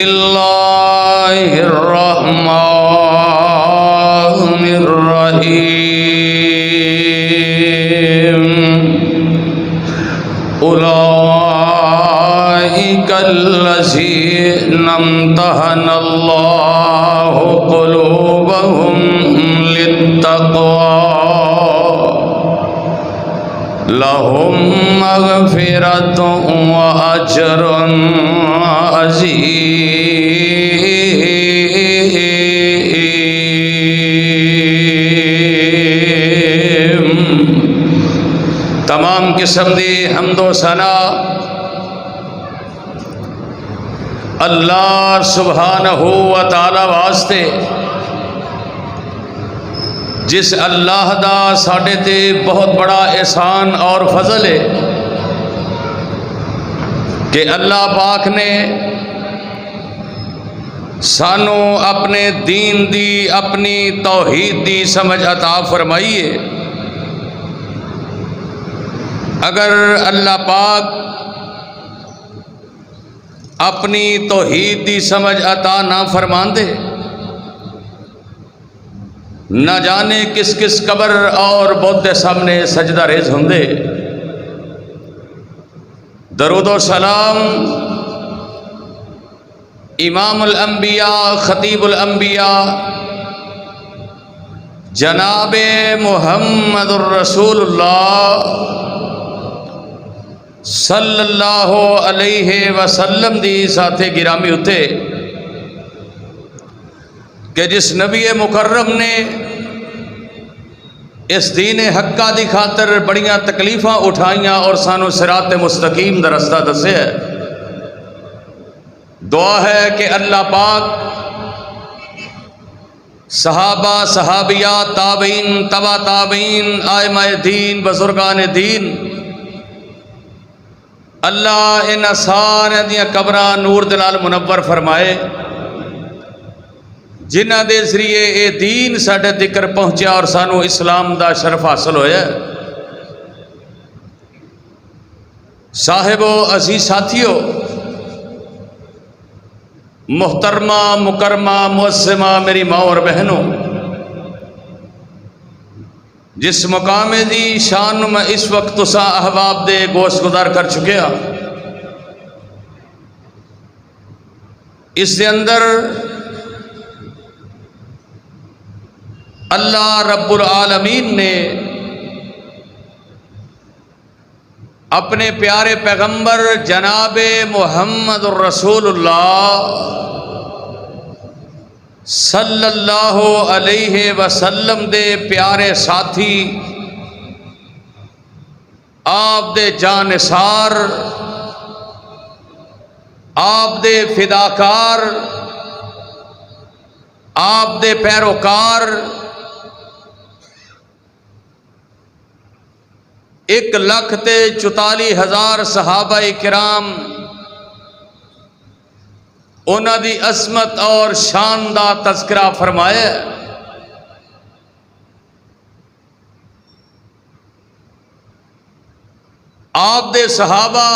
اللہ الرحمن الرحیم اولئک الذین امتحن اللہ قلوبهم للتقوی لهم مغفرۃ واجر عظیم۔ تمام قسم دی حمد و ثنا اللہ سبحانہ و تعالی واسطے، جس اللہ دا ساڈے تے بہت بڑا احسان اور فضل ہے کہ اللہ پاک نے سانو اپنے دین دی، اپنی توحید دی سمجھ عطا فرمائی ہے۔ اگر اللہ پاک اپنی توحید دی سمجھ عطا نہ فرماندے، نہ جانے کس کس قبر اور بت دے سامنے سجدہ ریز ہوندے۔ درود و سلام امام الانبیاء، خطیب الانبیاء، جناب محمد الرسول اللہ صلی اللہ علیہ وسلم دی ذات گرامی ہوتے کہ جس نبی مکرم نے اس دین حقہ دی خاطر بڑیاں تکلیفاں اٹھائیاں اور سانو صراط مستقیم دا رستہ دسے ہے۔ دعا ہے کہ اللہ پاک صحابہ، صحابیات، تابعین، تبع تابعین، ائمہ دین، بزرگان دین، اللہ ان سارے دیاں قبراں نور دے نال منور فرمائے، جنہ دے ذریعے اے دین ساڈے تکر پہنچیا اور سانو اسلام دا شرف حاصل ہویا۔ صاحبو، عزیز ساتھیو، محترمہ، مکرمہ، معظمہ میری ماں اور بہنوں، جس مقام دی شان میں اس وقت تسا احباب دے گوش گزار کر چکے ہاں، اس دے اندر اللہ رب العالمین نے اپنے پیارے پیغمبر جناب محمد الرسول اللہ صلی اللہ علیہ وسلم دے پیارے ساتھی، آپ دے جانثار، آپ دے فداکار، آپ دے پیروکار 1,44,000 صحابہ کرام، انہاں دی عظمت اور شان دا تذکرہ فرمایا۔ آپ دے صحابہ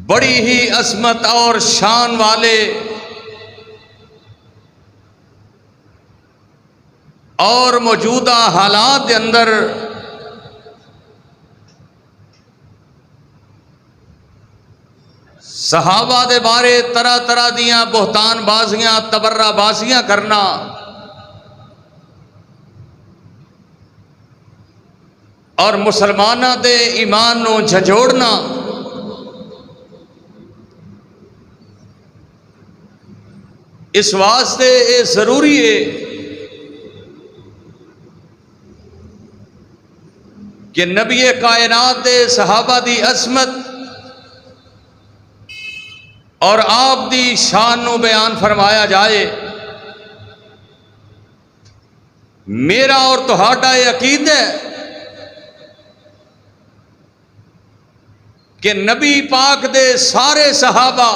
بڑی ہی عظمت اور شان والے اور موجودہ حالات کے اندر صحابہ دے بارے طرح طرح دیاں بہتان بازیاں، تبرہ بازیاں کرنا، اور مسلمانہ دے ایمان نو جھنجھوڑنا، اس واسطے یہ ضروری ہے کہ نبی کائنات دے صحابہ دی عظمت اور آپ دی شان نو بیان فرمایا جائے۔ میرا اور تہاڈا یہ عقیدہ ہے کہ نبی پاک دے سارے صحابہ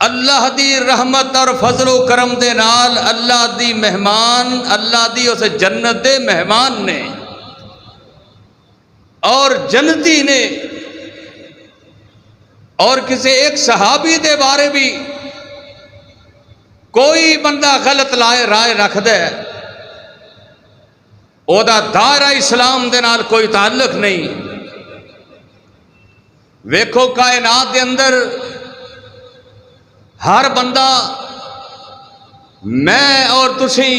اللہ دی رحمت اور فضل و کرم دے نال اللہ دی مہمان، اللہ دی اس جنت دے مہمان نے، اور جنتی نے اور کسی ایک صحابی دے بارے بھی کوئی بندہ غلط رائے رکھ دے او دا دائرہ اسلام دے نال کوئی تعلق نہیں۔ ویکھو کائنات دے اندر ہر بندہ میں اور تسی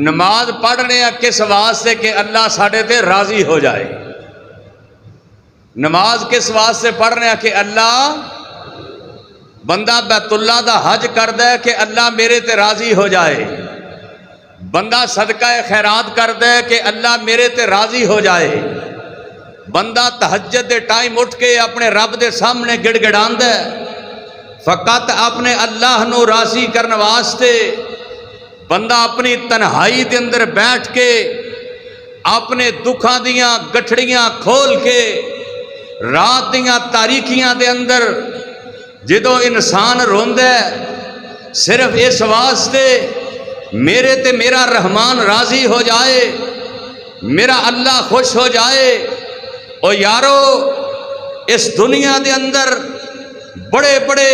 نماز پڑھنے کس واسطے کہ اللہ ساڈے تے راضی ہو جائے۔ نماز کس واسطے پڑھنے کہ اللہ، بندہ بیت اللہ دا حج کردا ہے کہ اللہ میرے تے راضی ہو جائے، بندہ صدقہ خیرات کردا ہے کہ اللہ میرے تے راضی ہو جائے، بندہ تہجد دے ٹائم اٹھ کے اپنے رب دے سامنے گڑ گڑاندا ہے فقط اپنے اللہ نو راضی کرنے واسطے۔ بندہ اپنی تنہائی دے اندر بیٹھ کے اپنے دکھاں دیاں گٹھڑیاں کھول کے رات دیاں تاریکیاں دے اندر جدو انسان روندا ہے صرف اس واسطے میرے تے میرا رحمان راضی ہو جائے، میرا اللہ خوش ہو جائے۔ او یارو، اس دنیا دے اندر بڑے بڑے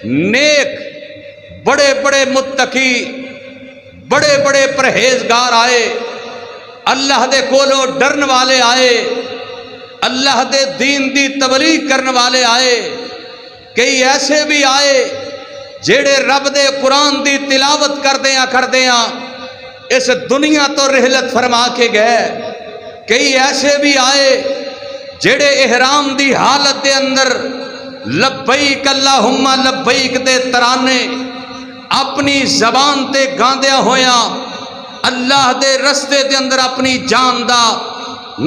نیک، بڑے بڑے متقی، بڑے بڑے پرہیزگار آئے، اللہ دے کولو ڈرن والے آئے، اللہ دے دین دی تبلیغ کرنے والے آئے، کئی ایسے بھی آئے جیڑے رب دے قرآن دی تلاوت کردیاں اس دنیا تو رحلت فرما کے گئے۔ کئی ایسے بھی آئے جیڑے احرام دی حالت دے اندر لبیک اللہم لبیک دے ترانے اپنی زبان تے گاندیاں ہویاں اللہ دے رستے دے اندر اپنی جان دا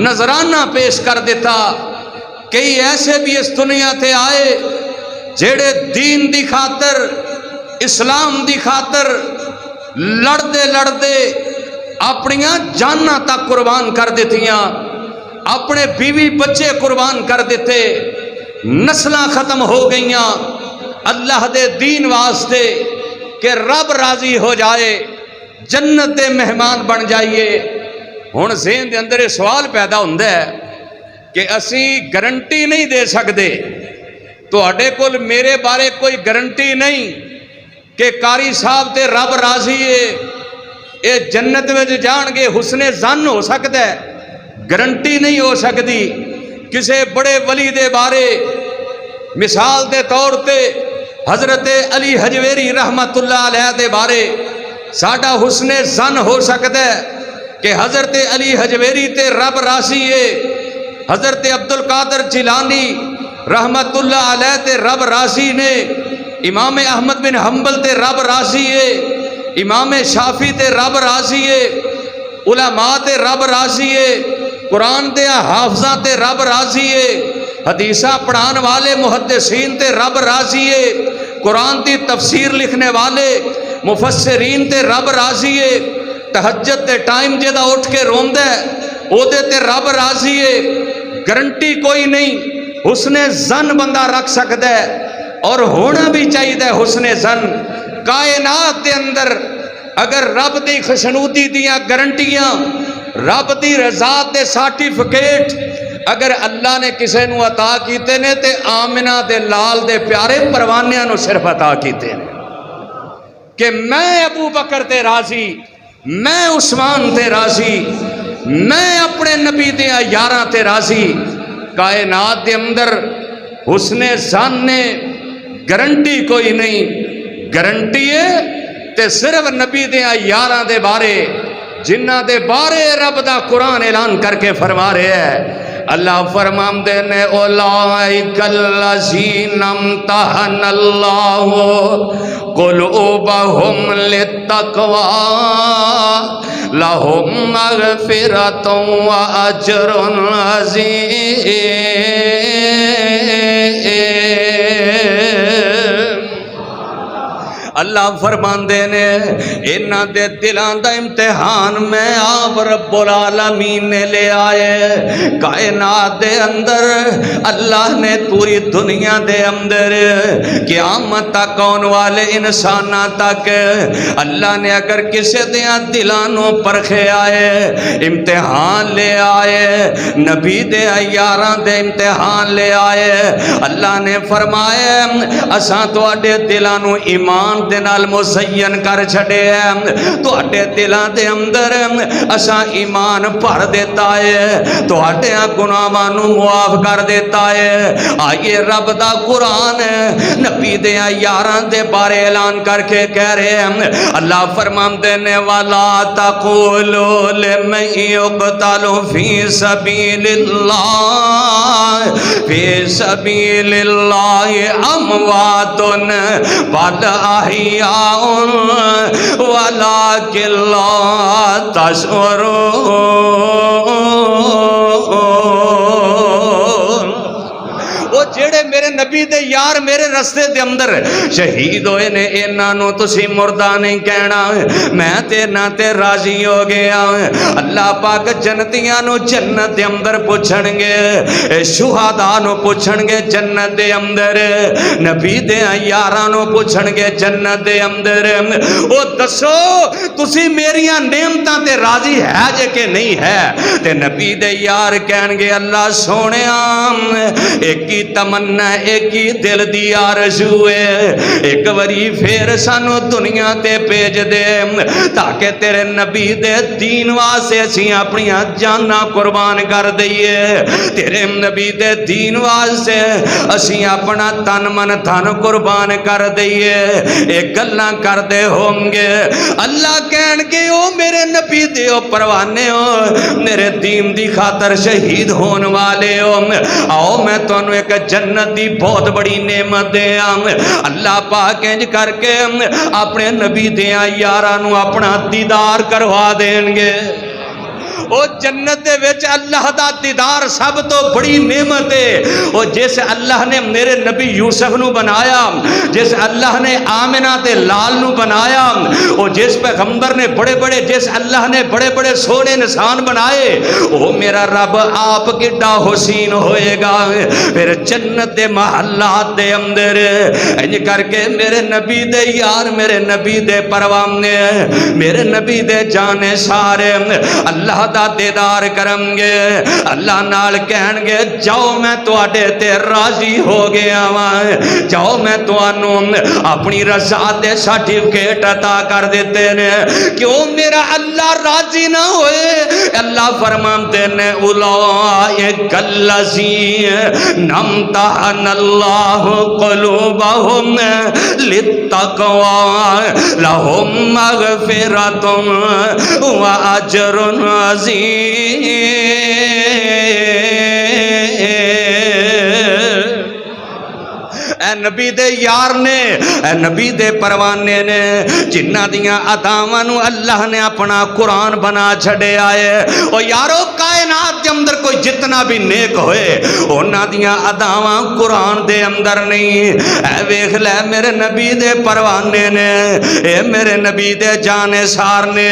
نذرانہ پیش کر دیتا۔ کئی ایسے بھی اس دنیا تے آئے جیڑے دین دی خاطر، اسلام دی خاطر لڑدے اپنیاں جاناں تک قربان کر دیتیاں، اپنے بیوی بچے قربان کر دیتے، نسلاں ختم ہو گئیاں اللہ دے دین واسطے کہ رب راضی ہو جائے، جنت دے مہمان بن جائیے۔ ہن ذہن دے اندر سوال پیدا ہوندا ہے کہ اسی گارنٹی نہیں دے سکتے، تواڈے کول میرے بارے کوئی گارنٹی نہیں کہ قاری صاحب تے رب راضی ہے، اے جنت وچ جان گے، حسن ظن ہو سکتا ہے، گارنٹی نہیں ہو سکتی۔ کسے بڑے ولی دے بارے مثال دے طور تے حضرت علی حجویری رحمت اللہ علیہ دے بارے ساڈا حسن ظن ہو سکتا ہے کہ حضرت علی حجویری تے رب راضی ہے، حضرت عبد القادر جیلانی رحمت اللہ علیہ تے رب راضی نے، امام احمد بن حنبل تے رب راضی ہے، امام شافعی تے رب راضی ہے، علماء تے رب راضی ہے، قرآن دے حافظاں تے رب راضی ہے، حدیثاں پڑھان والے محدثین تے رب راضی ہے، قرآن دی تفسیر لکھنے والے مفسرین تے رب راضی ہے، تہجد دے ٹائم جدا اٹھ کے روندا ہے او دے تے رب راضی ہے۔ گارنٹی کوئی نہیں، حسن ظن بندہ رکھ سکتا ہے اور ہونا بھی چاہیے حسن ظن۔ کائنات دے اندر اگر رب دی خوشنودی دیاں گارنٹیاں، رب دی رضا دے سرٹیفکیٹ اگر اللہ نے کسے نو عطا کیتے نے تے آمنہ دے لال دے پیارے پروانیاں نو صرف عطا کیتے نے کہ میں ابو بکر تے راضی، میں عثمان تے راضی، میں اپنے نبی دے یاراں تے راضی۔ کائنات دے اندر حسن ظن نے گارنٹی کوئی نہیں، گارنٹی ہے تے صرف نبی دے یاراں دے بارے جنہ دے بارے رب دا قرآن اعلان کر کے فرما رہے ہیں۔ اللہ فرماندے نے اولئک الذین امتحن اللہ قلوبہم للتقوی لہم مغفرۃ واجر عظیم۔ اللہ فرماندے نے انہاں دے دلاں دا امتحان میں آپ رب العالمین نے لے آئے کائنات دے اندر اللہ نے پوری دنیا دے اندر قیامت تک آن والے انسانہ تک اللہ نے اگر کسی دیاں دلانوں پرکھے آئے امتحان لے آئے نبی دے یاراں دے امتحان لے آئے اللہ نے فرمایا اساں تواڈے دلانوں ایمان دے نال مزین کر چھڑے ہیں تواڈے دلاں دے اندر اساں ایمان بھر دیتا ہے تواڈے گناہاں نوں معاف کر دیتا ہے آئیے رب دا قرآن نبی دے یاراں دے بارے اعلان کر کے کہہ رہے ہیں اللہ فرماندے نے وَلَا تَقُولُوا لِمَن يُقْتَلُ فِي سَبِيلِ اللَّهِ فِي سَبِيلِ اللَّهِ أَمْوَاتٌ بَلْ أَحْيَاءٌ وَلَكِن لَّا تَشْعُرُونَ جڑے میرے نبی دے یار میرے رستے دے اندر شہید ہوئے نے انہاں نوں تسی مردہ نہیں کہنا میں تیرنا تے راضی ہو گیا اللہ پاک جنتیاں نوں جنت دے اندر پوچھن گے شہداء نوں پوچھن گے جنت دے اندر نبی دے یاراں نوں پوچھن گے جنت دے اندر او دسو تسی میریاں نعمتاں تے راضی ہے جے کہ نہیں ہے تے نبی دے یار کہن گے اللہ سونیا ایک ہی تمنا ایک ہی دل دی آرزو ہے ایک وری پھر سانو دنیا تے بھیج دے تاکہ تیرے نبی دے دین واسطے اسی اپنی جاناں قربان کر دئیے تیرے نبی دے دین واسطے اسی اپنا تن من دھن قربان کر دئیے ایک گلاں کر دے ہوں گے اللہ کہن کے او میرے نبی دے او پروانے ہو میرے دین دی خاطر شہید ہون والے ہو آؤ میں تو ایک جنت دی بہت بڑی نعمت دے اللہ پاک انج کر کے اپنے نبی دیاں یارانوں اپنا دیدار کروا دیں گے او جنت دے وچ اللہ دا دیدار سب تو بڑی نعمت ہے او جیسے اللہ نے میرے نبی یوسف نو بنایا جیسے اللہ نے آمنہ تے لال نو بنایا او جس پیغمبر نے بڑے بڑے جیسے اللہ نے بڑے بڑے سونے انسان بنائے او میرا رب آپ کڈا حسین ہوئے گا پھر جنت دے محلات دے اندر انج کر کے میرے نبی دے یار میرے نبی دے پروانے میرے نبی دے جانے سارے اللہ دا دیدار کرم گے اللہ نال کہن گے جاؤ میں تواڈے تے راضی ہو گیا واں جاؤ میں تانوں اپنی رضا دے سرٹیفکیٹ عطا کر دیتے نے کیوں میرا اللہ راضی نہ ہوئے اللہ فرماتے نے اولئک الذین امتحن اللہ قلوبہم للتقوی لہم مغفرۃ واجر عظیم اے نبی دے یار نے اے نبی دے پروانے نے جنہ دیاں عطاواں نو اللہ نے اپنا قرآن بنا چھڑے آئے او یارو کائنات کے اندر کوئی جتنا بھی نیک ہوئے انہاں دیاں عطاواں قرآن دے اندر نہیں اے ویکھ لے میرے نبی دے پروانے نے اے میرے نبی دے جانے سار نے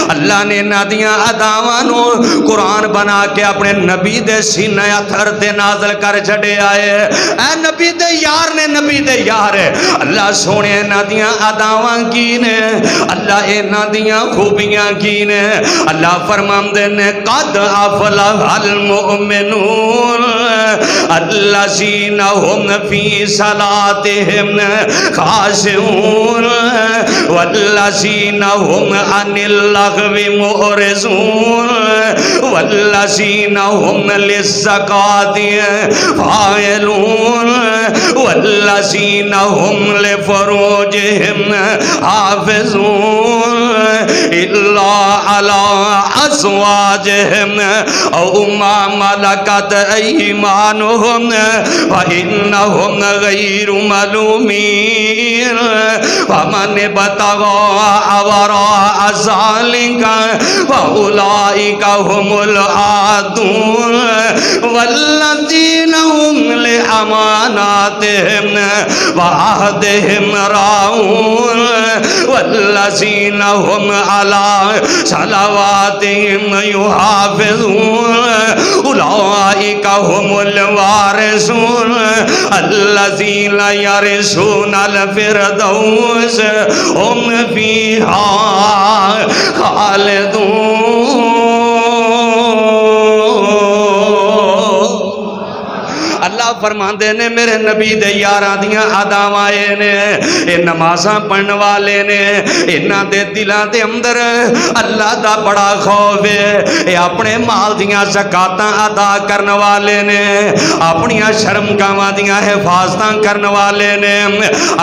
اللہ نے انہاں دیاں عطاواں نو قرآن بنا کے اپنے نبی دے سینہ اتھر تے نازل کر چھڑے آئے اے نبی دے یار نے نبی دے یار اللہ سونے نادیاں عطاواں کی نے اللہ اینا دیاں خوبیاں کی نے اللہ فرماندے نے قد افلح المؤمنون الذین هم فی صلاتهم خاشعون والذین هم عن اللغو معرضون والذین هم للزکاة فاعلون والذین هم لفروجهم حافظون الا علی ازواجهم او ما ملکت ایمانهم فإنهم غیر ملومین فمن ابتغى وراء ذلك فأولئك هم العادون والذین هم بِأَمَانَاتِهِمْ وَعَهْدِهِمْ رَاعُونَ وَالَّذِينَ هُمْ عَلَى صَلَوَاتِهِمْ يُحَافِظُونَ أُولَئِكَ هُمُ الْوَارِثُونَ الَّذِينَ يَرِثُونَ الْفِرْدَوْسَ هُمْ فِيهَا خَالِدُونَ۔ اللہ فرماندے نے میرے نبی دے یاراں دیاں اداواں نے اے نمازاں پڑھن والے نے انہاں دے دلاں دے اندر اللہ دا بڑا خوف ہے، اے اپنے مال دیاں زکاتاں ادا کرن والے نے، اپنیاں شرمگاواں دیاں حفاظتاں کرن والے نے،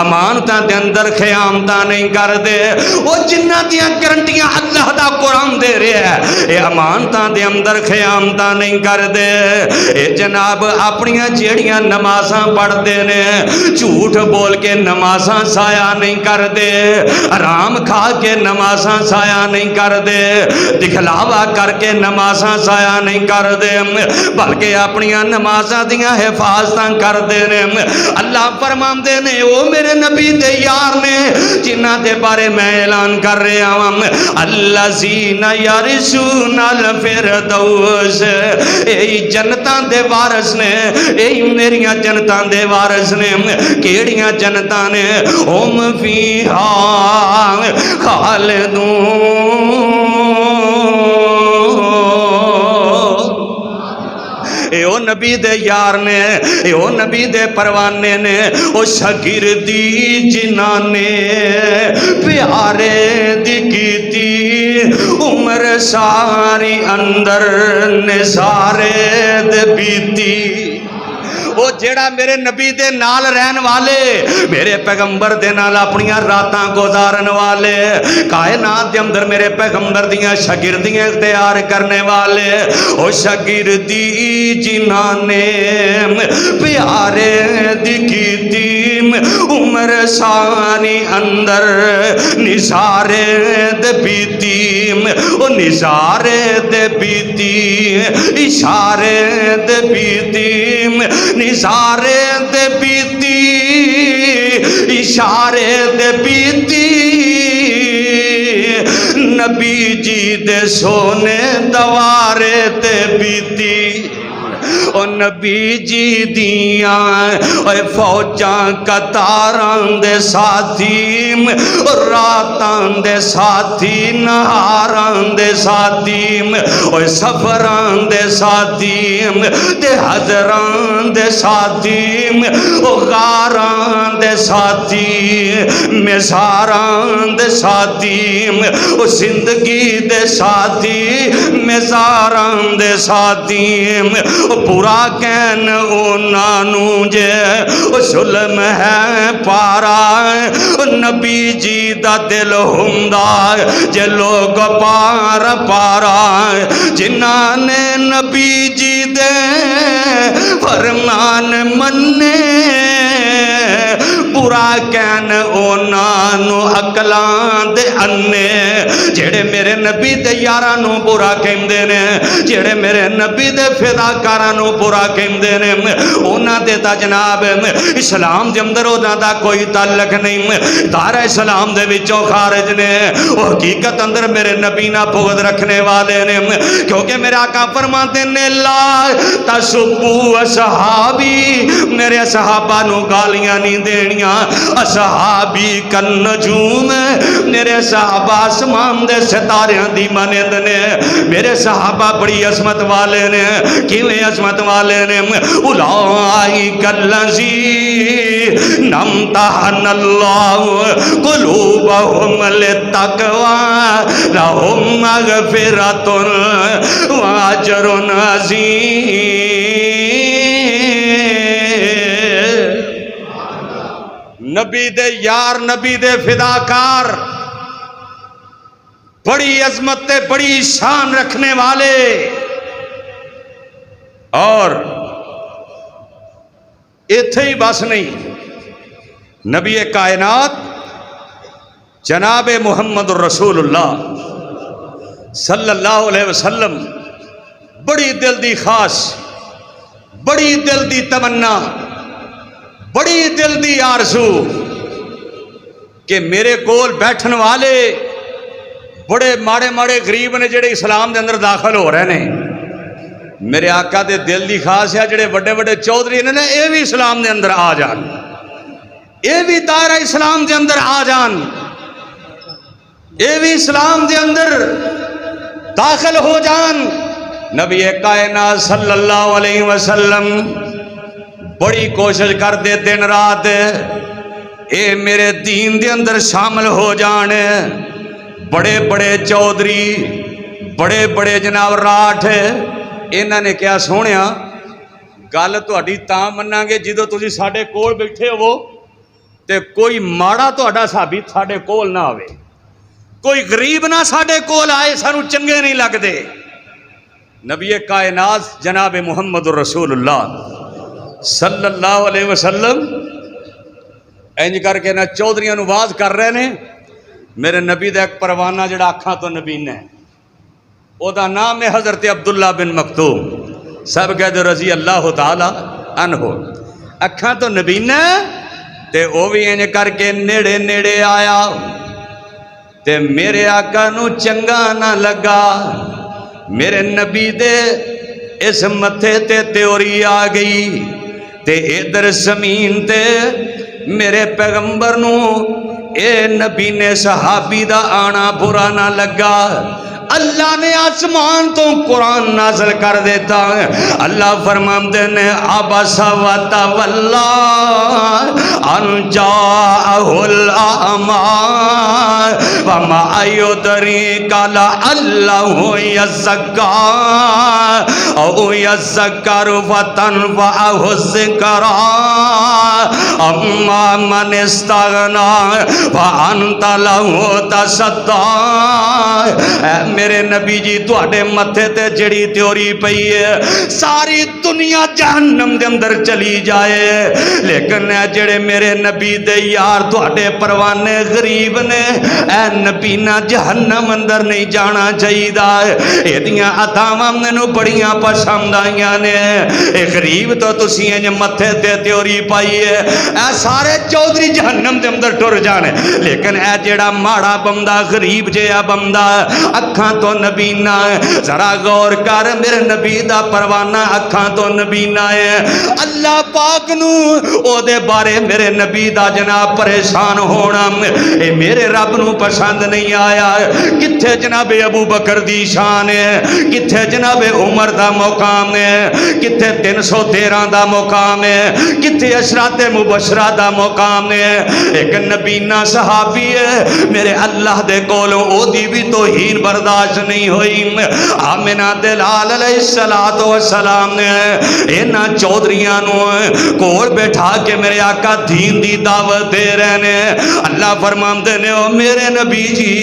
امانتاں دے اندر خیانتاں نہیں کردے، او جنہاں دیاں گارنٹیاں اللہ دا قرآن دے رہا ہے اے امانتاں دے اندر خیانتاں نہیں کردے۔ اے جناب اپنیاں جیڑیاں نمازاں پڑھ دے نے جھوٹ بول کے نمازاں ضائع نہیں کر دے، حرام کھا کے نمازاں ضائع نہیں کر دے، دکھلاوا کر کے نمازاں ضائع نہیں کر دے، بلکہ اپنیاں نمازاں دیاں حفاظتاں کر دے نے۔ اللہ فرماندے نے او میرے نبی دے یار نے جنہاں دے بارے میں اعلان کر رہا ہوں، الذین یرثون الفردوس، اے جنتاں دے وارث نے، اے میریاں جنتاں دے وارث نے، کیڑیاں جنتاں نے، ہم فیہا خالدون۔ اے او نبی دے یار نے، اے او نبی دے پروانے نے، او شاگردی جنہاں نے پیارے دی کیتی عمر ساری اندر نثارے دے بیتی۔ وہ جیڑا میرے نبی دے نال رہن والے، میرے پیغمبر دے نال اپنیاں راتاں گزارن والے، کائنات دے اندر میرے پیغمبر دیاں شاگردیاں اختیار کرنے والے، او شاگردی جنہاں نے پیارے دی کیتی عمر ساری اندر نثارے دے بیتی، او نثارے دے بیتی اشارے دے بیتی، نثارے دے بیتی اشارے دے بیتی، نبی جی دے سونے دوارے تے بیتی، او نبی جی دیاں اے فوجاں قطاراں دے ساتھی، راتاں دے ساتھی، نہاراں دے ساتھی، او سفراں دے ساتھی، تے حضراں دے ساتھی، او غاراں دے ساتھی، مزاراں دے ساتھی، او زندگی دے ساتھی، مزاراں دے ساتھی، پورا کہن اونانو جے ظلم ہے پارا، نبی جی دا دل ہوندا جے لوگ پار پارا، جنہاں نے نبی جی دے فرمان مننے، پورا کہن اونانو عقلاں دے انے، جیڑے میرے نبی دے یارانو پورا کہندے نے، جیڑے میرے نبی دے فداکارانو پورا کہندے نے، اونا دے تا جناب اسلام دے اندر اونا دا کوئی تعلق نہیں، دار اسلام دے وچوں خارج نے، وہ حقیقت اندر میرے نبی نہ بغض رکھنے والے نے، کیونکہ میرے آقا فرماتے نے لا تسبو اصحابی، میرے صحابہ نو گالیاں نہیں دینیاں، اصحابی کن نجوم، میرے صحابہ آسمان دے ستاریاں دی مانند نے، میرے صحابہ بڑی عظمت والے نے، کیویں عظمت والے نے، اولئک الذین امتحن اللہ قلوبہم للتقوی لہم مغفرۃ واجر عظیم۔ نبی دے یار، نبی دے فداکار، بڑی عظمت تے بڑی شان رکھنے والے، اور ایتھے ہی بس نہیں، نبی کائنات جناب محمد الرسول اللہ صلی اللہ علیہ وسلم بڑی دل دی خواہش، بڑی دل دی تمنا بڑی دل دی آرزو کہ میرے کول بیٹھن والے بڑے ماڑے ماڑے غریب نے جڑے اسلام دے اندر داخل ہو رہے ہیں، میرے آقا دے دل دی خواہش ہے جڑے بڑے بڑے چودھری نے یہ بھی اسلام دے اندر آ جان، یہ بھی دائرہ اسلام دے اندر آ جان، یہ بھی اسلام دے اندر داخل ہو جان۔ نبی کائنات صلی اللہ علیہ وسلم بڑی کوشش کر دے دن رات اے میرے دین دے اندر شامل ہو جان۔ بڑے بڑے چودھری، بڑے بڑے جناب راٹھ، انہوں نے کیا سونیا گل تہاڈی تاں مناں گے جدوں تسی ساڈے کول بیٹھے ہو تے کوئی ماڑا تہاڈا صحابی ساڈے کول نہ آوے، کوئی غریب نہ ساڈے کول آئے، سانو چنگے نہیں لگدے۔ نبی کائنات جناب محمد رسول اللہ صلی اللہ علیہ وسلم انج کر کے نہ چودھریاں نو واز کر رہے نے۔ میرے نبی دا ایک پروانہ جڑا اکھاں تو نبین ہے، او دا نام ہے حضرت عبداللہ بن مکتوم، سب کہتے رضی اللہ تعالی عنہ۔ اکھاں تو نبین ہے تے او بھی انج کر کے نیڑے نیڑے آیا تے میرے آقا نو چنگا نہ لگا۔ میرے نبی دے اس متھے تے تیوری آ گئی تے ادھر زمین تے میرے پیغمبر نو اے نبی نے صحابی دا آنا برا نہ لگا۔ اللہ نے آسمان تو قرآن نازل کر دیتا ہے۔ اللہ فرماتے نے عبس و تولی ان جاءہ الاعمی وما یدریک لعلہ یزکا او یذکر فتنفعہ الذکری اما من استغنی فانت لہ تصدی۔ میرے نبی جی تواڈے متھے تے جڑی تیوری پئی ہے ساری دنیا جہنم دے اندر چلی جائے، لیکن اے جڑے میرے نبی دے یار تواڈے پروانے غریب نے، اے نبی نہ جہنم اندر نہیں جانا چاہیے۔ ایدیاں عطاواں مینوں بڑیاں پسند آئیاں نے۔ اے غریب تو تسی انج متھے تے تیوری پائی ہے، اے سارے چودھری جہنم دے اندر ٹر جانے، لیکن اے جڑا ماڑا بندہ غریب جہا بندہ اکھاں تو نبینا ہے، ذرا غور کر میرے نبی دا پروانہ اکھاں تو نبینا ہے۔ اللہ پاک نو او دے بارے میرے نبی دا جناب پریشان ہونا اے میرے رب نو پسند نہیں آیا۔ کتھے جناب ابو بکر دی شان ہے، کتھے جناب عمر دا مقام ہے، کتھے 313 دا مقام ہے، کتھے عشرات مبشرہ دا مقام ہے۔ ایک نبینا صحابی ہے میرے اللہ دے کولوں او دی بھی توہین برداشت نہیں ہوئی۔ آمنہ دلال علیہ السلام نے اینا چودھریاں نو کول بیٹھا کے میرے آقا دین دی دعوت دے رہنے۔ اللہ فرماتے نے او میرے نبی جی،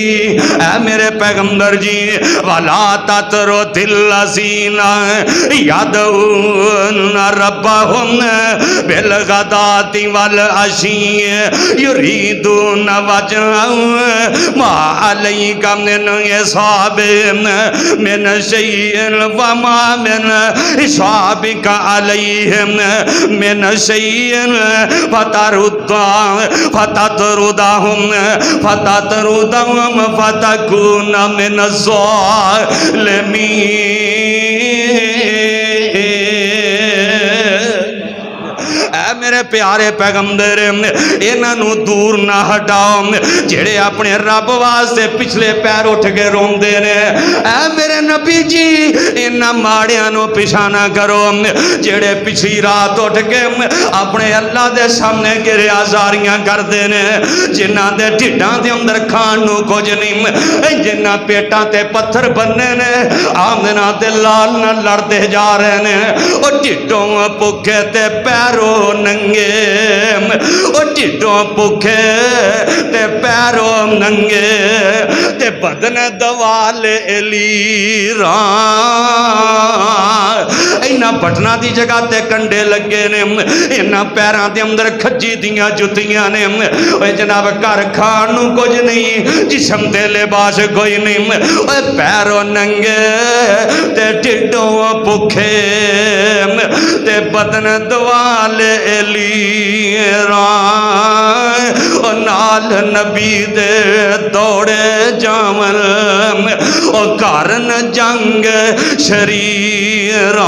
اے میرے پیغمبر جی، وَلَا تَتْرُدِ الَّذِينَ يَدْعُونَ رَبَّهُمْ بِالْغَدَاةِ وَالْعَشِيِّ يُرِيدُونَ وَجْهَهُ مَا عَلَيْكَ مِنْ حِسَابِهِمْ مِنْ شَيْءٍ وَمَا مِنْ حِسَابِكَ عَلَيْهِمْ مِنْ شَيْءٍ فتطردهم فتكون من الظالمين۔ اے میرے پیارے پیغمبر انہاں نو دور نہ ہٹاؤ جڑے اپنے رب واسطے پچھلے پیر اٹھ کے روندے نے۔ اے میرے نبی جی انہاں ماڑیاں نو پیچھے نہ کرو جڑے پچھلی رات اٹھ کے اپنے اللہ دے سامنے گریا زاریاں کردے نے، جنہاں دے ڈھڈاں دے اندر کھان نو کچھ نہیں، جنہاں پیٹاں تے پتھر بننے نے، آمدنا تے لال نہ لڑتے جا رہے نے، او ڈھڈوں پکھے تے پیروں ننگے، او ڈھڈوں پکھے تے پیروں ننگے، تے بدن دوالے لیران۔ اینا بٹنا دی جگہ تے کنڈے لگے نے، اینا پیران دے اندر کھجی دیاں جتیاں نے، اے جناب کر کھانو کچھ نہیں، جسم تے لباس کوئی نہیں، اے پیروں ننگے تے ڈھڈوں پکھے تے بدن دوالے لیراں نال نبی دے دوڑے جاون او کارن جنگ شریراں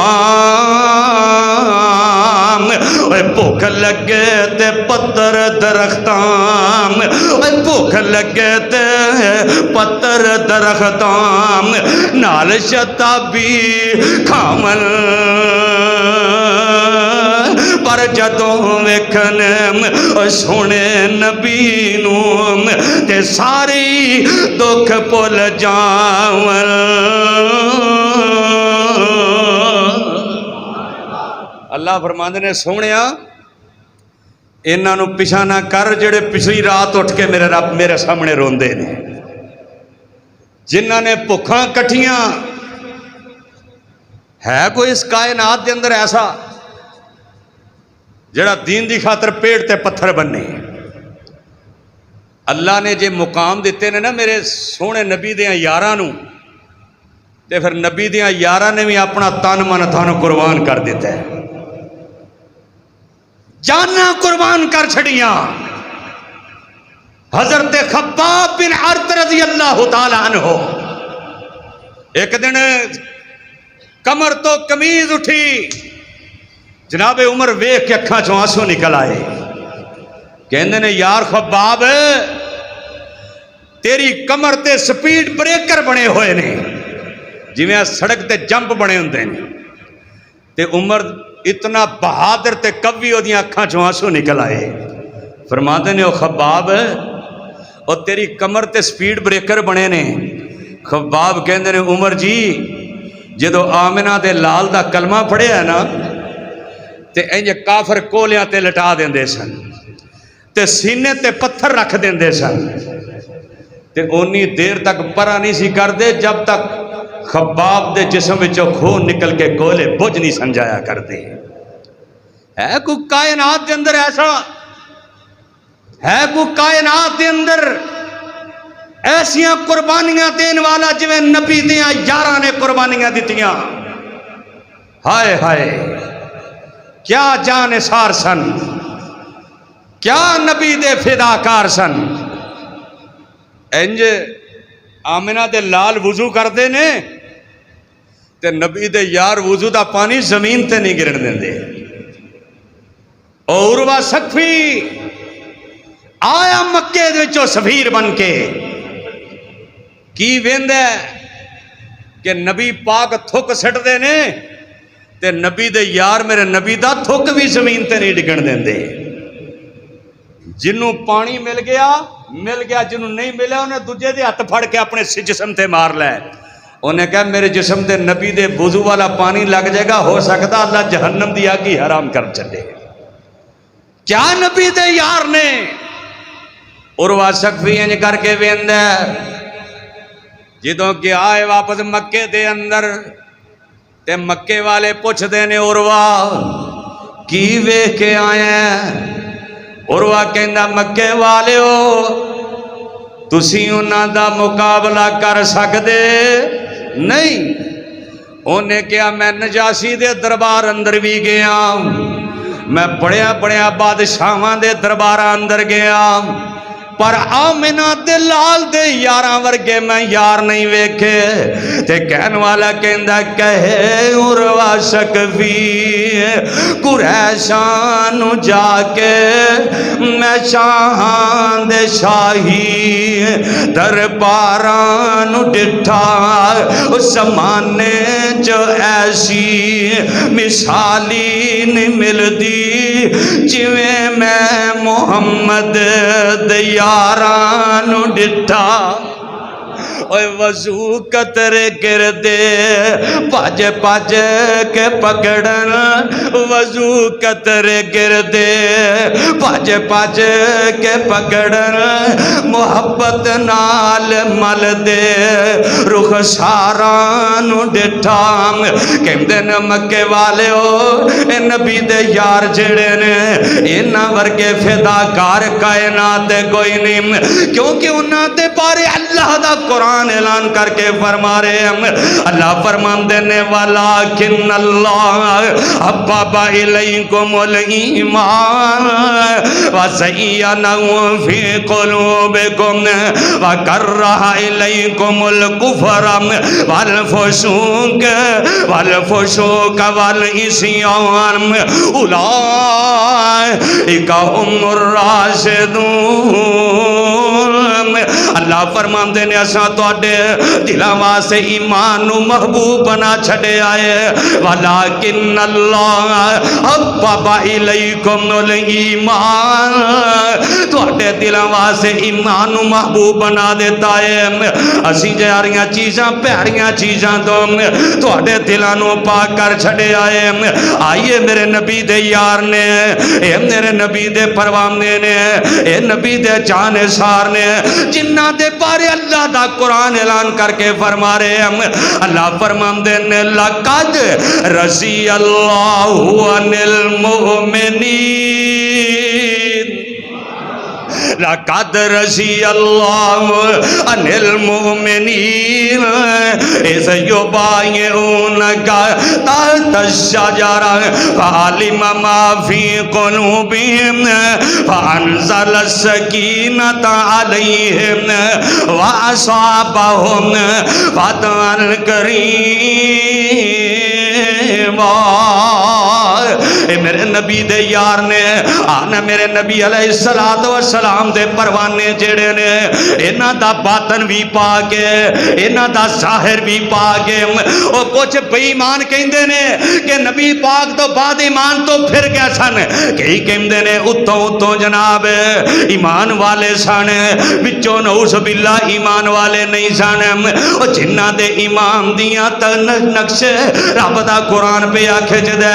بھوک لگے تے پتر درختاں بھوک لگے تے پتر درختاں نال شتابی کھامن پر جدوں ویکھن سونے نبی نوں تے ساری دکھ بھول جاون اللہ فرماندے نے سونیا انہاں نوں پیچھا نہ کر جڑے پچھلی رات اٹھ کے میرے رب میرے سامنے روندے نے جنہاں نے بھکھاں کٹھیاں ہے کوئی اس کائنات دے اندر ایسا جڑا دین دی خاطر پیڑ تے پتھر بننے اللہ نے جے مقام دیتے نے نا میرے سونے نبی دیاں یاراں نوں تے پھر نبی دیاں یاراں نے بھی اپنا تن من دھن قربان کر دیتا ہے جانا قربان کر چھڑیاں حضرت خباب بن عرط رضی اللہ تعالیٰ عنہ ایک دن کمر تو کمیز اٹھی جناب عمر ویکھ کے اکھاں چوں آنسو نکل آئے کہندے نے یار خباب تیری کمر تے سپیڈ بریکر بنے ہوئے نے جویں سڑک تے جمپ بنے ہوندے نے تے عمر اتنا بہادر تے قوی او دیاں اکھاں چوں آنسو نکل آئے فرماندے نے او خباب او تیری کمر تے سپیڈ بریکر بنے نے خباب کہندے نے عمر جی جدو آمنہ دے لال دا کلمہ پڑھیا ہے نا تے انج کافر کولیاں تے لٹا دیندے سن تے سینے تے پتھر رکھ دیندے سن تے اونی دیر تک پرا نہیں سی کر دے جب تک خباب دے جسم وچوں خون نکل کے گولے بوجھ نہیں سمجھایا کر دے ہے کوئی کائنات دے اندر ایسا ہے کوئی کائنات دے اندر ایسیاں قربانیاں دین والا جویں نبی دیاں یاراں نے قربانیاں دتیاں ہائے ہائے کیا جان سار سن کیا نبی دے فداکار سن انج آمنہ دے لال وضو کر دے نے تے نبی دے یار وضو دا پانی زمین تے نہیں گرن دیندے عروہ ثقفی آیا مکے دے وچوں سفیر بن کے کی ویندا کہ نبی پاک تھک سٹ دے نے تے نبی دے یار میرے نبی دا تھک بھی زمین تے نہیں ڈگن دیندے جنوں پانی مل گیا جنوں نہیں ملیا انہیں دوجے دے ہاتھ پھڑ کے اپنے جسم تے مار لے انہیں کہا میرے جسم دے نبی دے وضو والا پانی لگ جائے گا ہو سکتا اللہ جہنم دی آگی حرام کر چلے کیا نبی دے یار نے عروہ ثقفی انج کر کے ویندا جدوں کہ آئے واپس مکے دے اندر تے مکے والے پوچھ دینے عروہ کی ویکھ کے آئے عروہ کہندا مکے والے ہو تسی انہاں دا مقابلہ کر سکدے نہیں انہیں کہا میں نجاشی دے دربار اندر بھی گیا میں بڑیا بادشاہاں دے دربار اندر گیا پر آمنہ دے لال دے یاراں ورگے میں یار نہیں ویکھے تے کہن والا کہندا کہے عروہ ثقفی قریشاں نو جا کے میں شاہاں دے شاہی درباراں نو ڈٹھا اس زمانے جو ایسی مثالی نہیں ملدی جویں میں محمد دے یارانو ڈٹھا اوے وضو قطرے گردے پاج کے پکڑن وضو قطرے گردے پاج کے پکڑن محبت نال مل دے رخ سارانو ڈٹھا کہندے نے مکے والے ہو اے نبی دے یار جڑے نے انہاں ورگے فداکار کائنات کوئی نہیں کیونکہ انہاں دے بارے اللہ دا قرآن قرآن اعلان کر کے فرما رہے ہیں، اللہ فرماندے نے وَلَٰكِنَّ اللَّهَ حَبَّبَ إِلَيْكُمُ الْإِيمَانَ وَزَيَّنَهُ فِي قُلُوبِكُمْ وَكَرَّهَ إِلَيْكُمُ الْكُفْرَ وَالْفُسُوقَ وَالْعِصْيَانَ أُولَٰئِكَ هُمُ الرَّاشِدُونَ۔ اللہ فرماندے نے اساں تواڈے دلاں واسطے ایمان نو محبوب بنا چھڈے آئے، وَلَٰكِنَّ اللَّهَ حَبَّبَ إِلَيْكُمُ الْإِيمَانَ، تواڈے دلاں واسطے ایمان نو محبوب بنا دیتا ہے۔ اسی جاریاں چیزاں پیاریاں چیزاں تو تواڈے دلاں نو پاک کر چھڈے آئے۔ آئیے میرے نبی دے یار نے، اے میرے نبی دے پروانے نے، اے نبی دے جانے سار نے، جنہ دے بارے اللہ دا قرآن اعلان کر کے فرما رہے ہیں۔ اللہ فرماندے نے لَقَدْ رَضِيَ اللَّهُ عَنِ الْمُؤْمِنِينَ، لَقَدْ رَضِيَ اللَّهُ عَنِ الْمُؤْمِنِينَ إِذْ يُبَايِعُونَكَ تحت الشجرة فعلم ما في قلوبهم فأنزل السكينة عليهم وأصابهم فتحا قريبا۔ اے میرے نبی دے یار نے آنا، میرے نبی علیہ السلام دے پروانے جڑے نے، انہاں دا باطن بھی پاک ہے، انہاں دا ظاہر بھی پاک ہے۔ او کچھ بے ایمان کہندے نے کہ نبی پاک تو بعد ایمان تو پھر گیا سن، کئی کہندے نے اتوں جناب ایمان والے سن، وچوں نعوذ باللہ ایمان والے نہیں سن۔ او جنہ دے ایمان دیاں نقش رب دا قرآن پہ آکھے جدے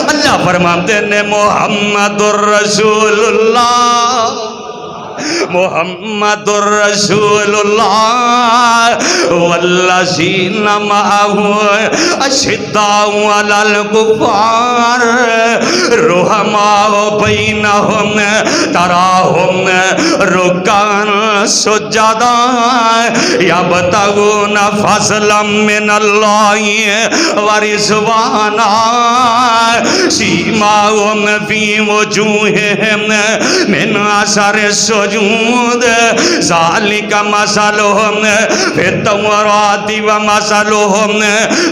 اللہ فرماتے نے محمد الرسول اللہ، محمد الرسول اللہ والذین معہ اشداء علی الکفار رحماء بینہم تراہم رکعا سجدا یبتغون فضلا من اللہ ورضوانا سیماہم فی وجوہہم من اثر السجود ذالک مثلہم فی التوراۃ ومثلہم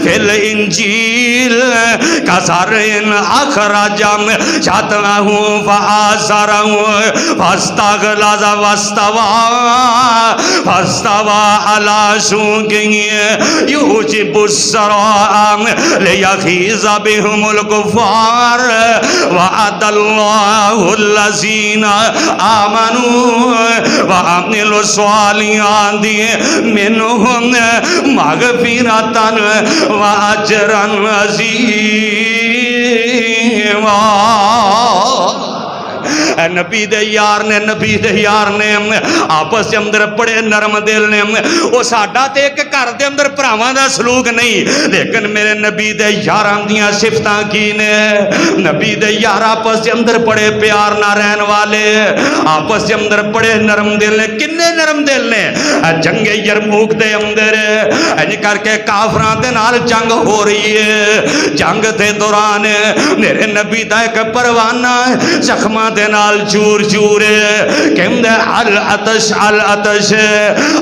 فی الانجیل کزرع اخرج شطأہ فآزرہ فاستغلظ فاستوى علی سوقہ یعجب الزراع لیغیظ بہم الکفار وعد اللہ الذین آمنوا وعملوا الصالحات منهم مغفرة وأجرا عظيما۔ نبی دے یار نے، نبی دے یار نے آپس دے اندر بڑے نرم دل نے۔ وہ ساڈا تے ایک گھر دے اندر بھراواں دا سلوک نہیں، لیکن میرے نبی دے یاراں دیاں صفتاں کی نے؟ نبی دے یار آپس دے اندر بڑے پیار نہ رہن والے، آپس دے اندر بڑے نرم دل نے۔ کنے نرم دل نے؟ جنگ یرموک دے اندر انج کر کے کافراں دے نال جنگ ہو رہی ہے، جنگ دے دوران میرے نبی دا ایک پروانہ زخماں دے نال چور کہندے العطش العطش،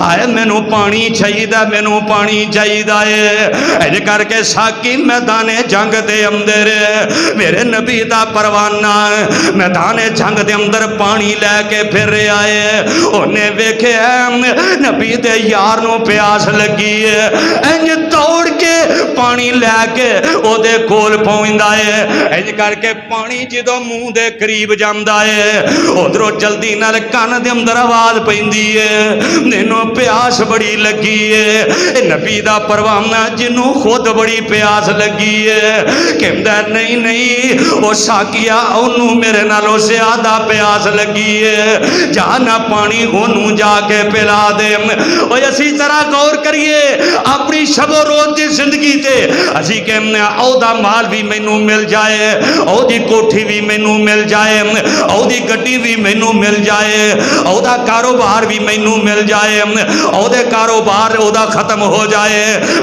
آئے مینوں پانی چاہیدا، مینوں پانی چاہیدا ہے۔ انج کر کے ساکی میدان جنگ دے اندر میرے نبی دا پروانہ میدان جنگ دے اندر پانی لے کے پھر رہا ہے۔ انہیں ویکھیا نبی دے یار نوں پیاس لگی ہے، انج دوڑ کے پانی لے کے او دے کول پہنچدا ہے۔ انج کر کے پانی جدوں منہ دے قریب جاندا ہے، ادھروں جلدی نال کان دے اندر آواز پیندی ہے، مینوں پیاس بڑی لگی ہے۔ نبی دا پروانہ جنوں خود بڑی پیاس لگی ہے، کہندا نہیں نہیں او ساکیا اونوں میرے نالوں زیادہ پیاس لگی ہے، جانا پانی اونوں جا کے پلا دے۔ اوے اسی طرح غور کریے اپنی شب و روز دی زندگی تے، اسی کہنے او دا مال بھی مینوں مل جائے، او دی کوٹھی بھی مینوں مل جائے، او ਉਹਦੀ ਗੱਡੀ ਵੀ ਮੈਨੂੰ ਮਿਲ ਜਾਏ, ਉਹਦਾ ਕਾਰੋਬਾਰ ਵੀ ਮੈਨੂੰ ਮਿਲ ਜਾਏ, ਉਹਦੇ ਕਾਰੋਬਾਰ ਉਹਦਾ ਖਤਮ ਹੋ ਜਾਏ,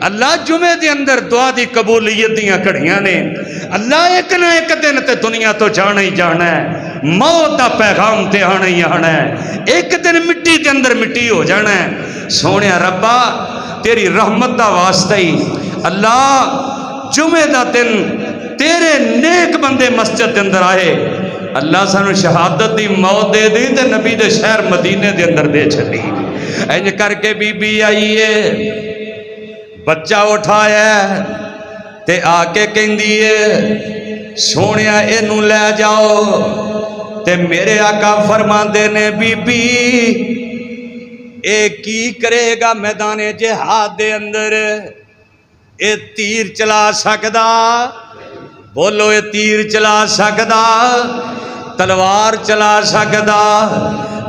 اللہ جمعے دے اندر دعا دی قبولیت دیاں کڑیاں نے اللہ ایک نہ ایک دن تے دنیا تو جانا ہی جانا ہے موت دا پیغام تے آنا ہی آنا ہے ایک دن مٹی دے اندر مٹی ہو جانا ہے سونے ربا تیری رحمت دا واسطہ ہی اللہ جمعے دا دن تیرے نیک بندے مسجد دے اندر آئے اللہ سانو شہادت دی موت دے دی تے نبی دے شہر مدینے دے اندر دے چلی انج کر کے بی بی آئیے بچہ اٹھایا تے آ کے کہندیے سونیا اینو لے جاؤ تے میرے آقا فرماندے نے بی بی اے کی کرے گا میدان جہاد دے اندر اے تیر چلا سکدا بولو اے تیر چلا سکدا تلوار چلا سکدا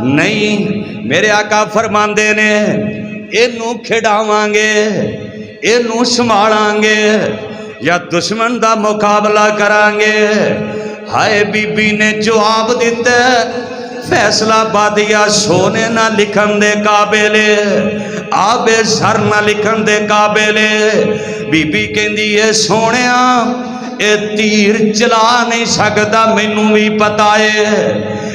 نہیں میرے آقا فرماندے نے اینو کھڑاواں گے اینو سنبھالاں گے یا دشمن دا مقابلہ کران گے ہائے بی بی نے جواب دیتا فیصلہ بادیا سونے نہ لکھن دے قابل آب سر نہ لکھن دے قابل بی بی کہندی ہے سونیا اے تیر چلا نہیں سکدا مینوں بھی پتہ ہے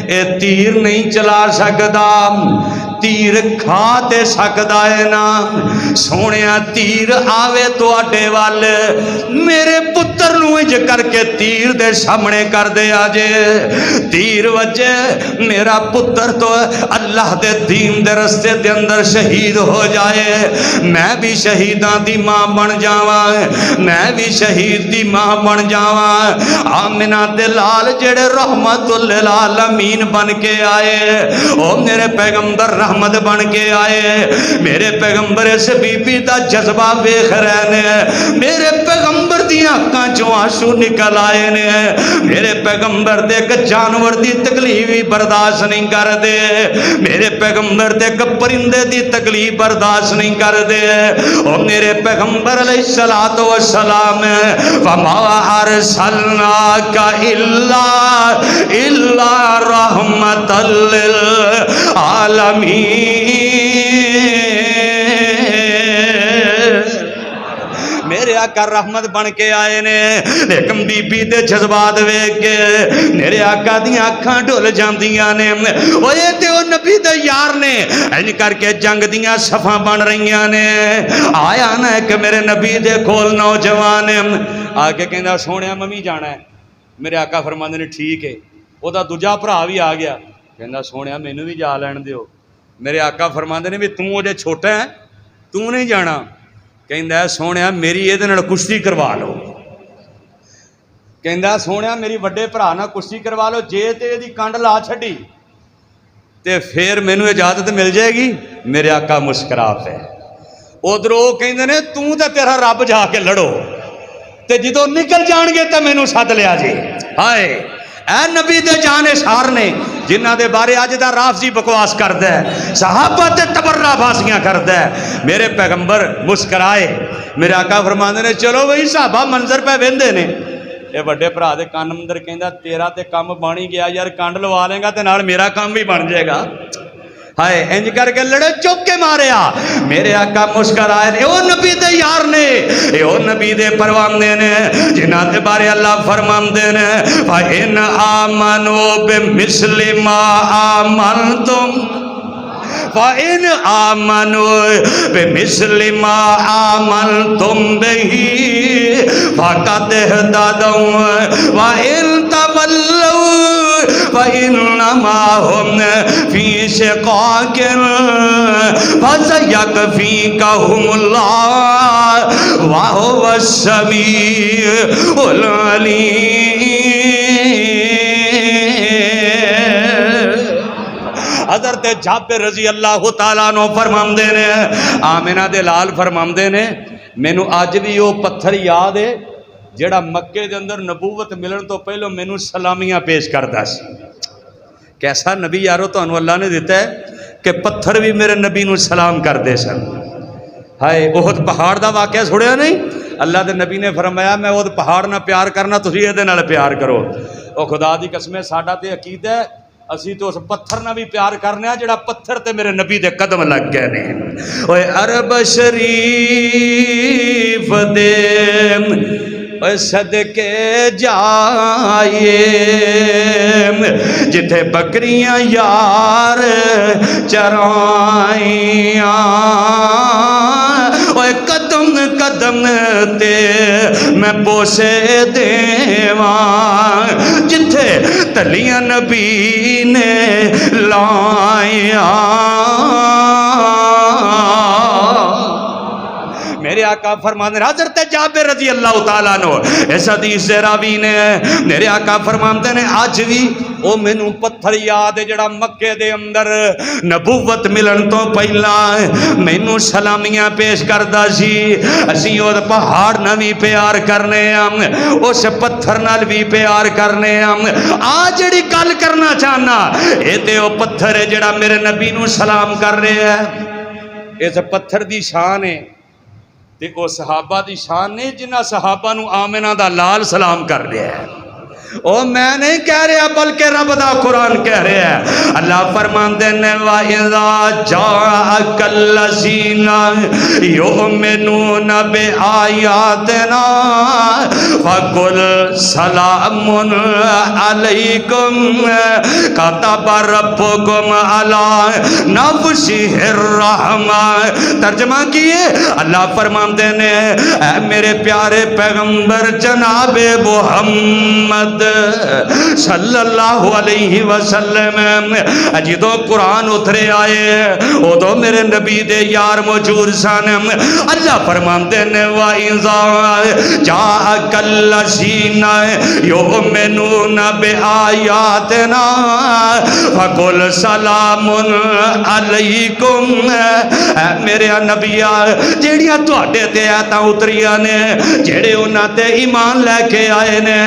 اے تیر نہیں چلا سکدا تیر کھا تے سکدا ہے نا سونیا تیر آوے تو اڈے وال میرے پتر نو انج کر کے تیر دے سامنے کر دے آجے تیر وجے میرا پتر تو اللہ دے دین دے رستے دے اندر شہید ہو جائے میں بھی شہیداں دی ماں بن جاواں میں بھی شہید دی ماں بن جاواں آمنہ دے لال جڑے رحمت للعالمین بن کے آئے او میرے پیغمبر رحمت بن کے آئے میرے پیغمبر اس بی بی دا جذبہ ویکھ رہے نے میرے پیغمبر دی آنکھاں چوں آنسو نکل آئے نے میرے پیغمبر دے ایک جانور دی تکلیف بھی برداشت نہیں کر دے میرے پیغمبر دے ایک پرندے دی تکلیف برداشت نہیں کر دے او میرے پیغمبر علیہ السلام وما ارسلناک الا رحمت للعالمین میرے آقا رحمت بن کے آئے نے لیکن بی بی دے جذبات ویکھ کے میرے آقا دیاں اکھاں ڈھل جاندیاں نے او یہ تے او نبی دے یار نے انج کر کے جنگ دیاں صفاں بن رہیاں نے آیا نا کہ میرے نبی دے کول نوجوان آ کے کہندا سونیا ممی جانا ہے میرے آقا فرماندے نے ٹھیک ہے او دا دوجا بھرا بھی آ گیا کہندا سونیا مینوں بھی جا لین دیو میرے آقا فرماندے نے بھی توں جے چھوٹا ہے توں نہیں جانا کہندا سونیا میری یہ نال کشتی کروا لو کہندا سونیا میری وڈے بھرا نال کشتی کروا لو جے تے دی کنڈ لا چھڈی تے پھر مینوں اجازت مل جائے گی میرے آقا مسکرا پے ادھر وہ کہندے نے توں تے تیرا رب جا کے لڑو تے جدوں نکل جان گے تے مینوں سد لیا جی ہائے اے نبی دے جانشار نے جنہ دے بارے آج دا رافضی بکواس کردا ہے صحابہ تے تبرہ بازیاں کردا ہے میرے پیغمبر مسکرائے میرے آقا فرماندے نے چلو بھئی صحابہ منظر پہ ویندے نے اے بڑے بھرا دے کان اندر کہندا تیرا تے کم بانی گیا یار کنڈ لوا لیں گا تے نال میرا کام بھی بن جائے گا ہائے انج کر کے لڑے چوک کے ماریا میرے آقا مسکرائے نے او نبی دے یار نے اے او نبی دے پروانے نے جنہاں دے بارے اللہ فرماندے نے فَإِنْ آمَنُوا بِمِثْلِ مَا آمَنْتُمْ فَإِنْ آمَنُوا بِمِثْلِ مَا آمَنْتُمْ بِهِ فَقَدْ اهْتَدَوْا وَإِنْ تَوَلَّوْا فَإِنَّمَا هُمْ فِي شِقَاقٍ فَسَيَكْفِيكَهُمُ اللَّهُ وَهُوَ السَّمِيعُ الْعَلِيمُ حضرت جابر رضی اللہ تعالیٰ عنہ فرماندے نے آمنہ دے لال فرماندے نے مینوں اج بھی وہ پتھر یاد ہے جڑا مکے دے اندر نبوت ملن تو پہلو مینوں سلامیاں پیش کردا سی کیسا نبی یارو تانوں اللہ نے دیتا ہے کہ پتھر بھی میرے نبی نوں سلام کردے سن ہائے احد پہاڑ دا واقعہ سنیا نہیں اللہ دے نبی نے فرمایا میں احد پہاڑ نہ پیار کرنا تسی اے دے نال پیار کرو او خدا دی قسم ساڈا تے عقیدہ ہے اسی تو اس پتھر نہ بھی پیار کرنے جڑا پتھر تے میرے نبی دے قدم لگ گئے نے اوے عرب شریف دے اوے صدقے جائے جتھے بکریاں یار چرائیاں اوے قدم قدم تے میں بوسے دیواں جتھے تلیاں نبی نے لائیاں میرے آقا فرمانے حضرت جابر رضی اللہ تعالیٰ عنہ اس حدیث سے راوی نے میرے آقا فرماتے ہیں آج بھی او مینوں پتھر یاد ہے جڑا مکے دے اندر نبوت ملن تو پہلا مینوں سلامیاں پیش کردا سی اسی او پہاڑ نال بھی پیار کرنے ہم اس پتھر نال بھی پیار کرنے ہم آ جڑی گل کرنا چاہنا اے تے او پتھر ہے جڑا میرے نبی نوں سلام کر رہا ہے اس پتھر دی شان ہے تے او صحابہ دی شان نے جنہ صحابہ نو آمنہ دا لال سلام کر رہا ہے او میں نہیں کہہ رہا بلکہ رب دا قرآن کہہ رہا ہے اللہ فرماندے نے وَإِذَا جَاءَكَ الَّذِينَ يُؤْمِنُونَ بِآيَاتِنَا فَقُلْ سَلَامٌ عَلَيْكُمْ كَتَبَ رَبُّكُمْ عَلَى نَفْسِهِ الرَّحْمَةَ ترجمہ کیے اللہ فرماندے نے اے میرے پیارے پیغمبر جناب محمد صلی اللہ علیہ وسلم جدو قرآن اترے آئے ادو میرے نبی دے یار موجود سن اللہ فرماندے نے وَإِذَا جَاءَكَ الَّذِينَ يُؤْمِنُونَ بِآيَاتِنَا فَقُلْ سَلَامٌ عَلَيْكُمْ میرے نبیہ جیڑیاں تواڈے تے آیاتاں اتریاں نے جیڑے انہاں تے ایمان لے کے آئے نے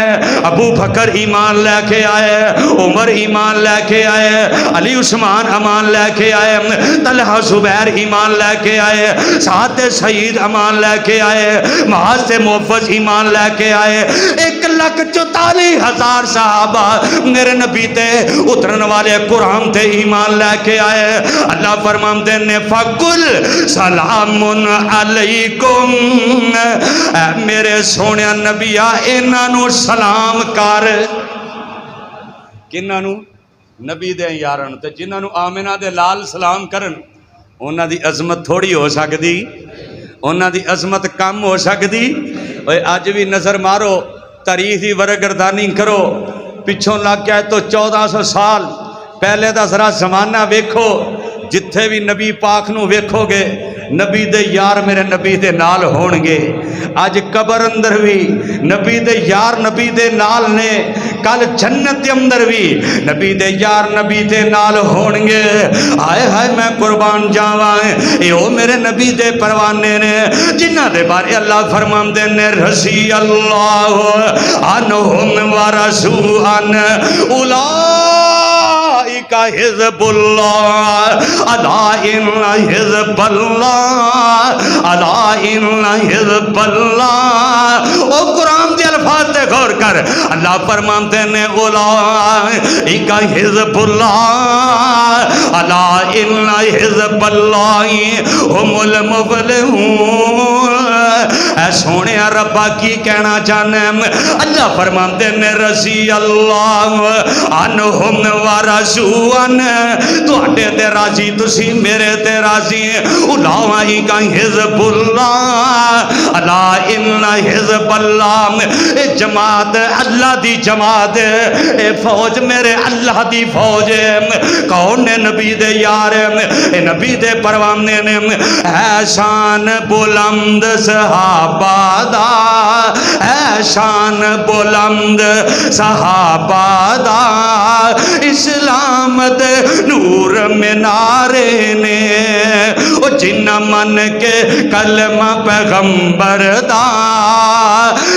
ابو بکر ایمان لے کے آئے عمر ایمان لے کے آئے علی عثمان ایمان لے کے آئے طلحہ زبیر ایمان لے کے آئے سعد سعید ایمان لے کے آئے معاذ سے محفظ ایمان لے کے آئے 1,44,000 صحابہ میرے نبی تے اترن والے قرآن تے ایمان لے کے آئے اللہ فرماندے نے فَقُلْ سَلَامٌ عَلَيْكُمْ میرے سونے نبیہ انہاں نو سلام کر کنہاں نو نبی دے یارن تے جنہاں نو آمنہ دے لال سلام کرن انہاں دی عظمت تھوڑی ہو سکدی انہاں دی عظمت کم ہو سکدی اوے اج بھی نظر مارو تاریخ دی ورگردانی کرو پچھوں لگ گیا تو 1400 سال پہلے دا ذرا زمانہ ویکھو جتھے بھی نبی پاک نو ویکھو گے نبی دے یار میرے نبی دے نال ہون گے آج قبر اندر بھی نبی دے یار نبی دے نال نے کل جنت دے اندر بھی نبی دے یار نبی دے نال ہون گے آئے ہائے میں قربان جاواں اے او میرے نبی دے پروانے نے جنہ دے بارے اللہ فرماندے نے رضی اللہ عنہم ورضوا اولئک حزب اللہ الا ان حزب اللہ الا ان حزب اللہ او قرآن دے الفاظ تے غور کر اللہ فرماتے ہیں اولئک حزب اللہ الا ان حزب اللہ هم المفلحون اے سونے ربا کی کہنا چاہنے اللہ فرماتے ہیں رضی اللہ عنہم ورضوا تو اٹھے تے راضی تسی میرے تے راضی اولئک حزب اللہ الا ان حزب اللہ اے جماعت اللہ دی جماعت اے فوج میرے اللہ دی فوج کون نے نبی دے یار اے نبی دے پروانے نے اے شان بلند صحابہ دا اے شان بلند صحابہ دا اسلام دے نور منارے نے او جنہ من کے کلمہ پیغمبر دا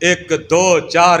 1 2 4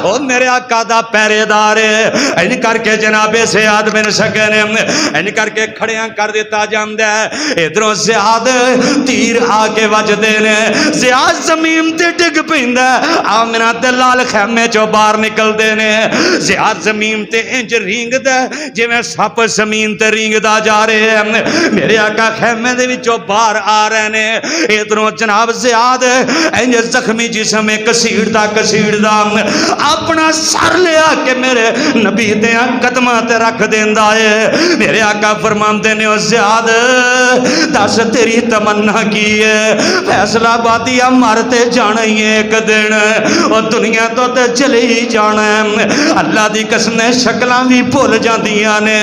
او میرے آقا دا پہرے دار ان کر کے جناب زیاد بن سکن ان کر کے کھڑیاں کر دیتا جاندہ ہے ادھروں زیاد تیر آگے وجدے نے زیاد زمین تے ڈگ پیندہ آمنہ دلال خیمے چو باہر نکل دینے زیاد زمین تے انج رینگ دے جی میں سپ زمین تے رینگ دا جا رہے ہیں میرے آقا خیمے دے وچوں باہر آ رہے نے ادھروں جناب زیاد انج زخمی جسم کسیڑ دا اپنا سر لیا کہ میرے نبی دیاں قدمہ تے رکھ دیندہ ہے میرے آقا فرماندے نے زیاد دس تیری تمنا کی ہے فیصلہ بادیا مارتے جانا ہی ایک دن اور دنیا تو تے چلے ہی جانا ہے اللہ دی قسم شکلاں بھی بھول جاندیاں نے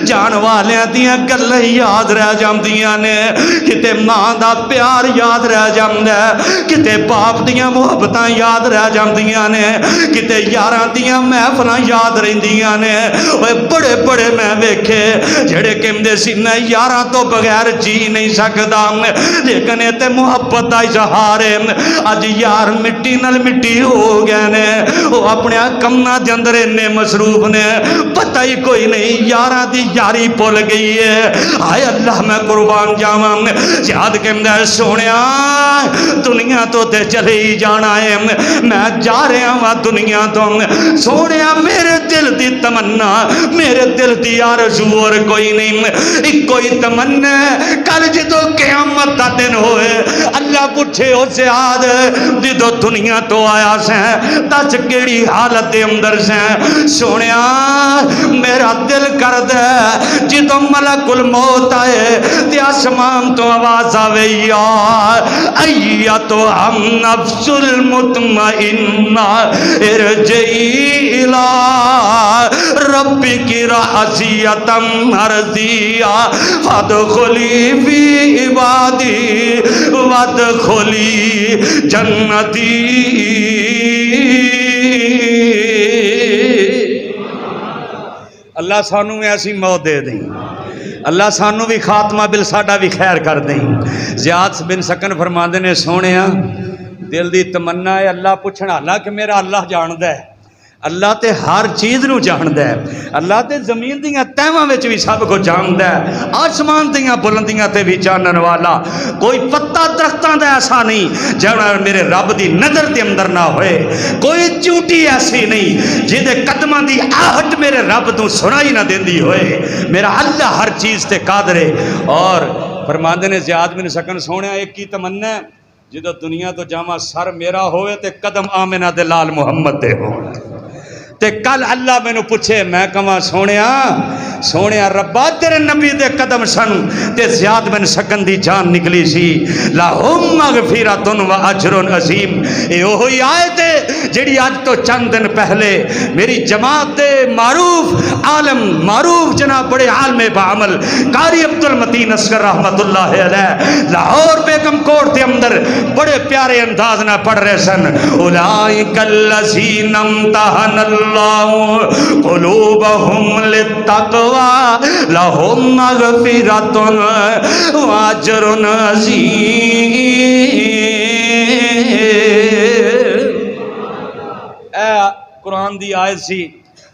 جان والیاں دیاں گلیں یاد رہ جاندیاں نے کتے ماں دا پیار یاد رہ جاندہ ہے کتے باپ دیاں محبتاں یاد رہ جاندیاں نے کتے یاراں دیاں محفلاں یاد رہندیاں نے بڑے بڑے میں ویکھے جڑے کہندے سی میں یاراں تو بغیر جی نہیں سکدا لیکن تے محبت دا اظہار ہے اج یار مٹی نال مٹی ہو گئے نے وہ اپنے کماں دے اندر اتنے مصروف نے پتہ ہی کوئی نہیں یاراں دی یاری بھول گئی ہے ہائے اللہ میں قربان جاواں زیاد کہندا ہے سونیا دنیا تو تے چلے ہی جانا ہے میں جا رہا ہوں دنیا تو سونیا میرے دل دی تمنا میرے دل دی آرزو اور کوئی نہیں ایک کوئی تمنا کل جدو قیامت دا دن ہوئے اللہ پوچھے ہو زیاد جدو دنیا تو آیا سے دس کیڑی حالت دے اندر سے سونیا میرا دل کر دے جدو ملک الموت آئے تے آسمان تو آواز آوے یا ایتو ہم نفس المطمئنہ ارجعی الى ربک راضیۃ مرضیہ فادخلی فی عبادی وادخلی جنتی اللہ سانوں میں ایسی موت دے دیں اللہ سانوں بھی خاتمہ بل ساڈا بھی خیر کر دیں زیاد بن سکن فرماندے نے سونیا دل دی تمنا ہے اللہ پوچھنا اللہ کہ میرا اللہ جاندہ ہے اللہ تے ہر چیز نو جاندہ ہے اللہ تے زمین دیاں تیواں وچ بھی سب کو جاندہ ہے آسمان دیاں بلندیاں تے بھی جانن والا کوئی پتا درختاں دا ایسا نہیں جڑا میرے رب دی نظر دے اندر نہ ہوئے کوئی چوٹی ایسی نہیں جدے قدماں دی آہٹ میرے رب تو سنائی نہ دیندی ہوئے میرا اللہ ہر چیز تے قادر ہے اور فرماندے نے زیاد بن سکن سونیا ایک کی تمنا ہے جدو دنیا تو جامع سر میرا ہوئے تے قدم آمنہ دے لال محمد دے ہوئے تے کل اللہ میں نو پوچھے میں کہاں سونیا ربا تیرے نبی دے قدم سن تے زیاد بن سکن دی جان نکلی سی لہم مغفرۃ و اجر عظیم اے وہی آیت ہے جڑی آج تو چند دن پہلے میری جماعت دے معروف عالم معروف جناب بڑے عالم بعمل قاری عبدالمتین اصغر رحمت اللہ علیہ لاہور بیگم کوٹ دے اندر بڑے پیارے انداز نہ پڑھ رہے سن اولئک الذین امتحن اللہ قلوبہم للتقوی لہم مغفرۃ و اجر عظیم اے قرآن دی آیت سی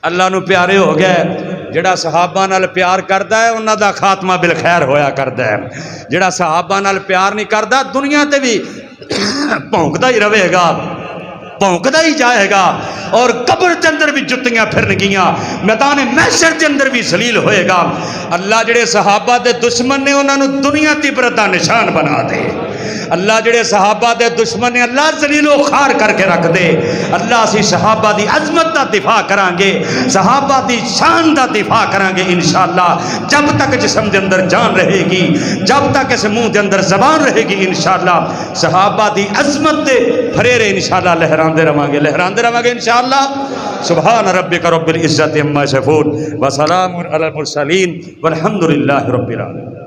اللہ نو پیارے ہو گئے جڑا صحابہ نال پیار کردا ہے انہاں دا خاتمہ بالخیر ہویا کردا ہے جڑا صحابہ نال پیار نہیں کردا دنیا تے بھی بھونکدا ہی رہے گا بھونکدا ہی جائے گا اور قبر کے اندر بھی جتیاں پھرن گیاں میدان محشر کے اندر بھی ذلیل ہوئے گا اللہ جڑے صحابہ دے دشمن نے انہاں نو دنیا تی عبرت دا نشان بنا دے اللہ جڑے صحابہ دے دشمن نے اللہ ذلیل و خوار کر کے رکھ دے اللہ اسی صحابہ دی عظمت دا دفاع کران گے صحابہ دی شان دا دفاع کران گے انشاءاللہ جب تک جسم دے اندر جان رہے گی جب تک اس منہ دے اندر زبان رہے گی انشاءاللہ صحابہ دی عظمت دے پھریرے انشاءاللہ لہران دے رواں گے انشاءاللہ سبحان ربک رب العزت عما یصفون وسلام علی المرسلین والحمدللہ رب العالمین